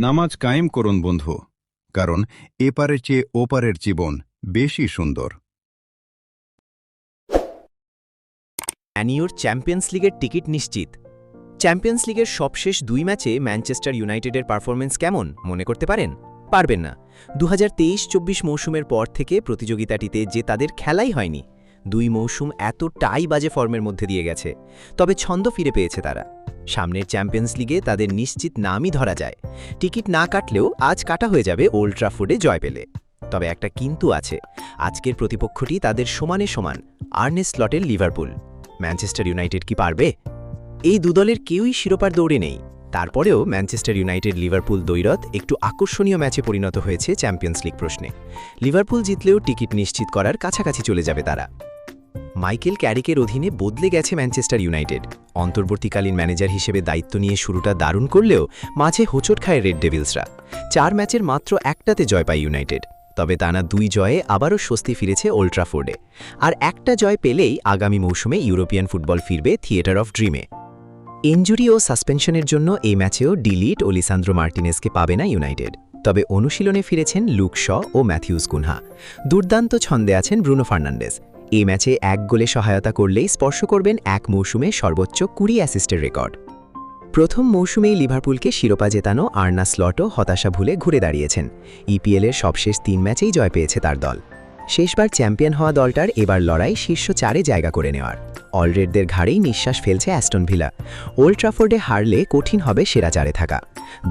নামাজ কায়েম করুন বন্ধু, কারণ এপারের চেয়ে ওপারের জীবন বেশি সুন্দর। ম্যানিউর চ্যাম্পিয়ন্স লিগের টিকিট নিশ্চিত। চ্যাম্পিয়ন্স লিগের সবশেষ 2 ম্যাচে ম্যানচেস্টার ইউনাইটেডের পারফরমেন্স কেমন মনে করতে পারেন? পারবেন না। 2023-24 মৌসুমের পর থেকে প্রতিযোগিতাটিতে যে তাদের খেলাই হয়নি। 2 মৌসুম এতটাই বাজে ফর্মের মধ্যে দিয়ে গেছে, তবে ছন্দ ফিরে পেয়েছে তারা। সামনের চ্যাম্পিয়ন্স লিগে তাদের নিশ্চিত নামই ধরা যায়। টিকিট না কাটলেও আজ কাটা হয়ে যাবে ওল্ড ট্রাফোর্ডে জয় পেলে। তবে একটা কিন্তু আছে, আজকের প্রতিপক্ষটি তাদের সমানে সমান আর্নে স্লটের লিভারপুল। ম্যানচেস্টার ইউনাইটেড কি পারবে? এই দুদলের কেউই শিরোপার দৌড়ে নেই। তারপরেও ম্যানচেস্টার ইউনাইটেড লিভারপুল দ্বৈরথ একটু আকর্ষণীয় ম্যাচে পরিণত হয়েছে চ্যাম্পিয়ন্স লিগ প্রশ্নে। লিভারপুল জিতলেও টিকিট নিশ্চিত করার কাছাকাছি চলে যাবে তারা। মাইকেল ক্যারিকের অধীনে বদলে গেছে ম্যানচেস্টার ইউনাইটেড। অন্তর্বর্তীকালীন ম্যানেজার হিসেবে দায়িত্ব নিয়ে শুরুটা দারুণ করলেও মাঝে হোঁচট খায় রেড ডেভিলসরা। 4 ম্যাচের মাত্র একটাতে জয় পায় ইউনাইটেড। তবে টানা 2 জয়ে আবারও স্বস্তি ফিরেছে ওল্ড ট্রাফোর্ডে। আর একটা জয় পেলেই আগামী মৌসুমে ইউরোপিয়ান ফুটবল ফিরবে থিয়েটার অফ ড্রিমে। ইনজুরি ও সাসপেনশনের জন্য এই ম্যাচেও ডিলিট ও লিসান্দ্রো মার্টিনেসকে পাবে না ইউনাইটেড। তবে অনুশীলনে ফিরেছেন লুক শ ও ম্যাথিউস কুনহা। দুর্দান্ত ছন্দে আছেন ব্রুনো ফার্নান্ডেজ। এই ম্যাচে 1 গোলে সহায়তা করলেই স্পর্শ করবেন 1 মৌসুমে সর্বোচ্চ 20 অ্যাসিস্টের রেকর্ড। প্রথম মৌসুমেই লিভারপুলকে শিরোপা জেতানো আর্নে স্লটও হতাশা ভুলে ঘুরে দাঁড়িয়েছেন। ইপিএলের সবশেষ 3 ম্যাচেই জয় পেয়েছে তার দল। শেষবার চ্যাম্পিয়ন হওয়া দলটার এবার লড়াই শীর্ষ 4-এ জায়গা করে নেওয়ার। অলরেডদের ঘাড়েই নিঃশ্বাস ফেলছে অ্যাস্টন ভিলা। ওল্ড ট্রাফোর্ডে হারলে কঠিন হবে সেরা 4-এ থাকা।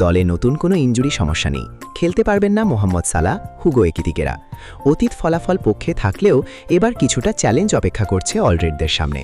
দলে নতুন কোনো ইনজুরি সমস্যা নেই। খেলতে পারবেন না মোহাম্মদ সালাহ, হুগো একিতিকেরা। অতীত ফলাফল পক্ষে থাকলেও এবার কিছুটা চ্যালেঞ্জ অপেক্ষা করছে অলরেডদের সামনে।